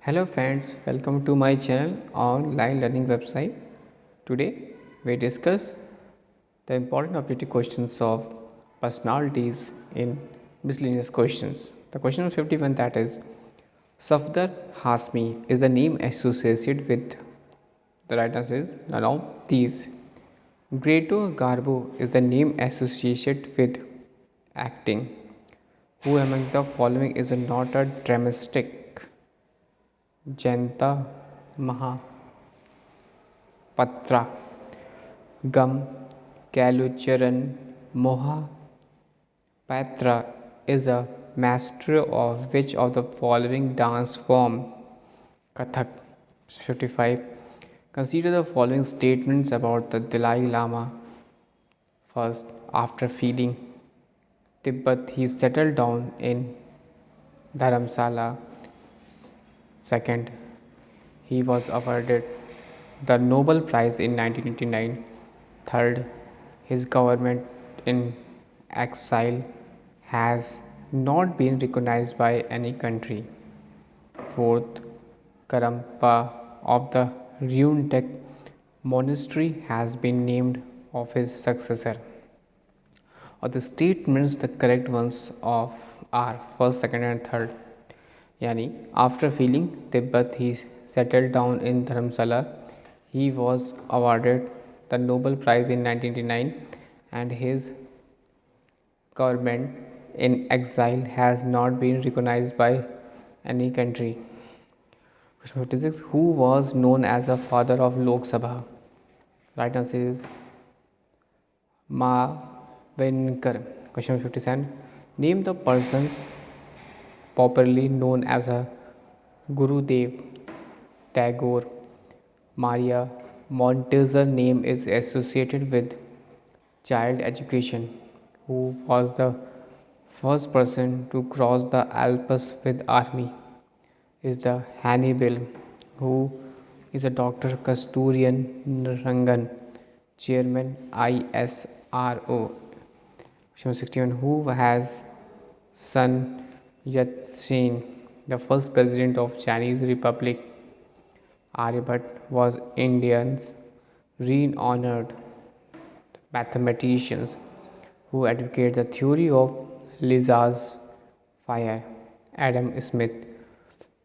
Hello friends, welcome to my channel online learning website. Today we discuss the important objective questions of personalities in miscellaneous questions. The question of 51 that is Safdar Hasmi is the name associated with the right answer is none of these. Greto Garbo is the name associated with acting. Who among the following is not a dramatic? Janta Mahapatra Gam Kalucharan Mohapatra is a master of which of the following dance form? Kathak. 55. Consider the following statements about the Dalai Lama. First, after feeling Tibet, he settled down in Dharamsala. Second, he was awarded the Nobel Prize in 1989. Third, his government in exile has not been recognized by any country. Fourth, Karampa of the Ruined monastery has been named of his successor. Of the statements, the correct ones of are first, second, and third. Yani, after feeling Tibet, he settled down in Dharamsala. He was awarded the Nobel Prize in 1989, and his government in exile has not been recognized by any country. Question 56. Who was known as the father of Lok Sabha? Right answer is Mavenkar. Question 57. Name the persons popularly known as a Gurudev Tagore. Maria Montessor name is associated with child education. Who was the first person to cross the Alps with army? Is the Hannibal. Who is a Dr. Kasturian Rangan, Chairman ISRO. Question 61. Who has Sun Yat-sen, the first president of Chinese Republic? Aryabhat was Indians renowned mathematicians who advocate the theory of Lizard's fire. Adam Smith,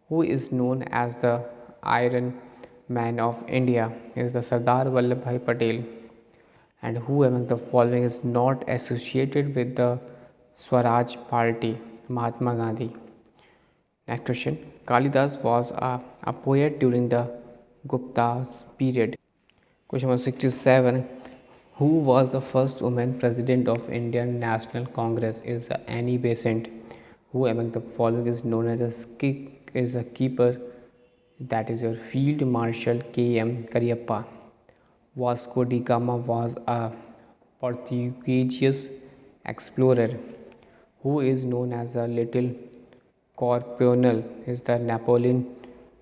who is known as the Iron Man of India, is the Sardar Vallabhbhai Patel. And who among the following is not associated with the Swaraj Party? Mahatma Gandhi. Next question. Kalidas was a poet during the Gupta's period. Question number 67. Who was the first woman president of Indian National Congress? Is Annie Besant. Who among the following is known as a keeper? That is your Field Marshal K.M. Cariappa. Vasco da Gama was a Portuguese explorer who is known as a Little Corporal is the Napoleon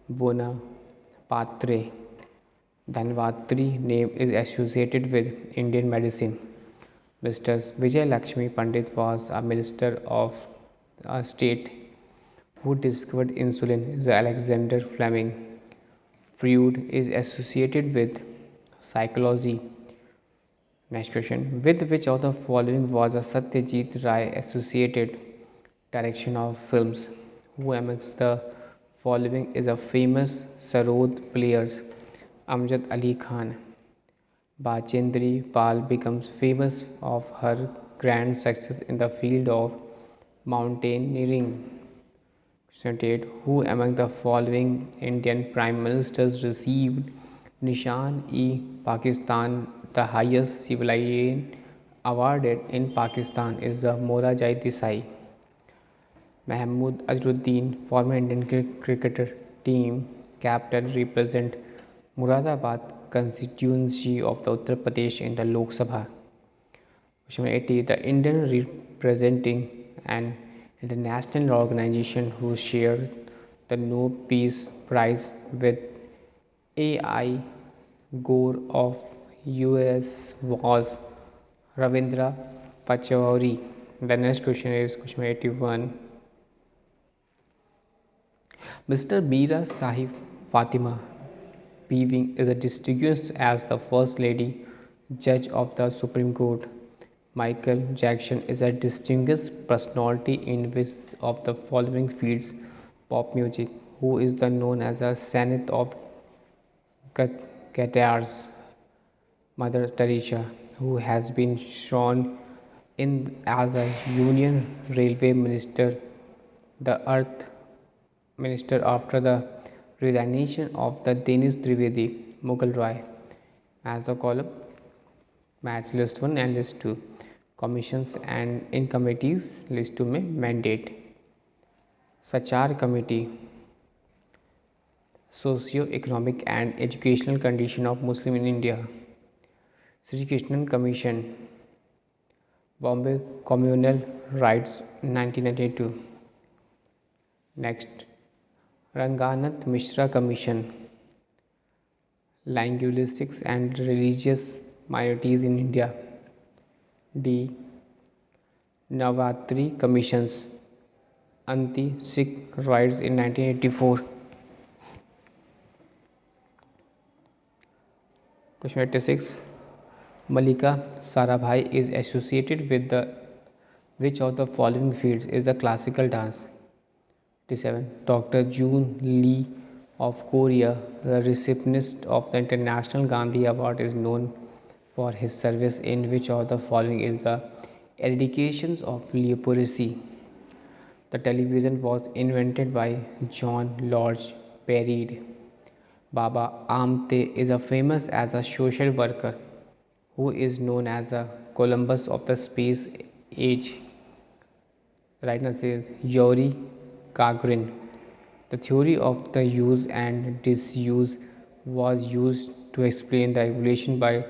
Bonaparte. Dhanvantri name is associated with Indian medicine. Mr. Vijay Lakshmi Pandit was a minister of a state who discovered insulin is Alexander Fleming. Freud is associated with psychology. Next question. With which of the following was a Satyajit Ray associated direction of films? Who amongst the following is a famous Sarod players? Amjad Ali Khan. Bachendri Pal becomes famous of her grand success in the field of mountaineering. 78. Who among the following Indian Prime Ministers received Nishan-e-Pakistan, the highest civilian awarded in Pakistan is the Morarji Desai. Mahmood Azharuddin, former Indian cricketer team captain, represent Muradabad constituency of the Uttar Pradesh in the Lok Sabha. Question 80. The Indian representing an international organization who shared the Nobel Peace Prize with AI Gore of US was Ravindra Pachauri. The next question is question 81. Mr. Meera Sahib Fatima Peeving is distinguished as the First Lady Judge of the Supreme Court. Michael Jackson is a distinguished personality in which of the following fields: pop music, who is the known as a Saint of guitars. Mother Teresa, who has been shown in as a Union Railway Minister, the Earth Minister after the resignation of the Danish Trivedi Mughal Roy. As the column, match list 1 and list 2. Commissions and in committees list 2 में mandate. Sachar Committee, socio-economic and educational condition of Muslim in India. Sri Krishnan Commission, Bombay Communal Rights 1992. Next, Ranganath Mishra Commission, Linguistics and Religious Minorities in India. D. Navatri Commissions, Anti-Sikh Riots in 1984. Question 86. Malika Sarabhai is associated with the which of the following fields is the classical dance? 87. Dr. June Lee of Korea, the recipient of the International Gandhi Award, is known for his service in which of the following is the eradications of leprosy? The television was invented by John Lodge Pereid. Baba Amte is a famous as a social worker who is known as a Columbus of the space age. Right now says Yuri Gagarin. The theory of the use and disuse was used to explain the evolution by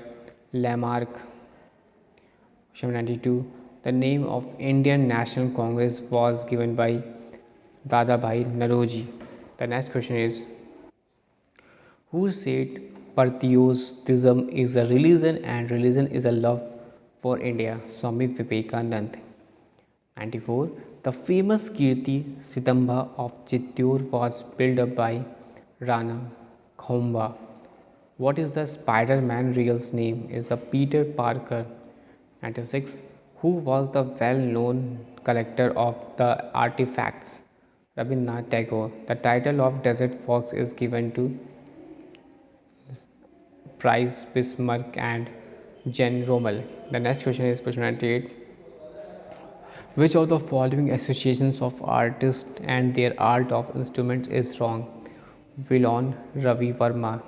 Lamarck. Question 92. The name of Indian National Congress was given by Dadabhai Naroji. The next question is, who said patriotism is a religion and religion is a love for India? Swami Vivekanand. 94. The famous Kirti Sitambha of Chittor was built up by Rana Khomba. What is the Spider-Man real's name? Is the Peter Parker. 96. Who was the well-known collector of the artifacts? Rabindranath Tagore. The title of Desert Fox is given to Price Bismarck and Jen Rommel. The next question is question 98. Which of the following associations of artists and their art of instruments is wrong? Vilon Ravi Verma.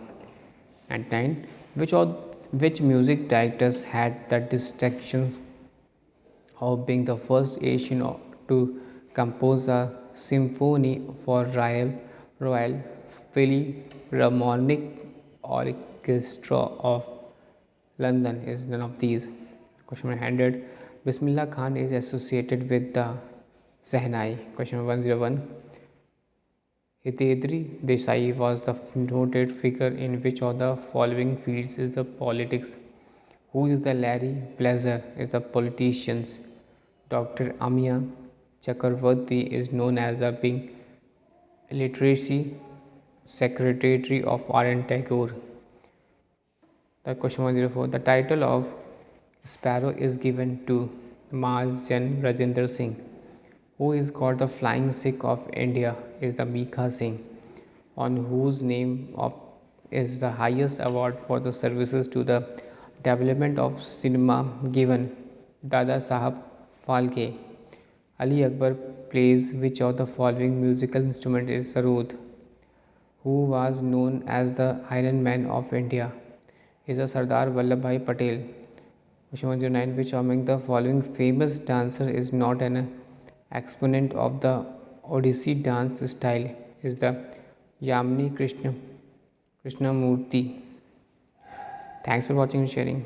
And 9. Which music directors had the distinction of being the first Asian to compose a symphony for Royal Philharmonic Orchestra of London? Is none of these. Question 100. Bismillah Khan is associated with the Sehnai. Question 101. Hitendra Desai was the noted figure in which of the following fields is the politics? Who is the Larry Plasser? Is the politicians. Dr. Amiya Chakravarti is known as a being literacy secretary of R.N. Tagore. The question 104. The title of Sparrow is given to Mahajan Rajendra Singh. Who is called the Flying Sikh of India? Is the Mikha Singh. On whose name is the highest award for the services to the development of cinema given? Dada Sahab Phalke. Ali Akbar plays which of the following musical instrument is sarod? Who was known as the Iron Man of India? Is the Sardar Vallabhbhai Patel. Question 109. Which among the following famous dancer is not an exponent of the Odissi dance style? Is the Yamini Krishnamurti. Thanks for watching and sharing.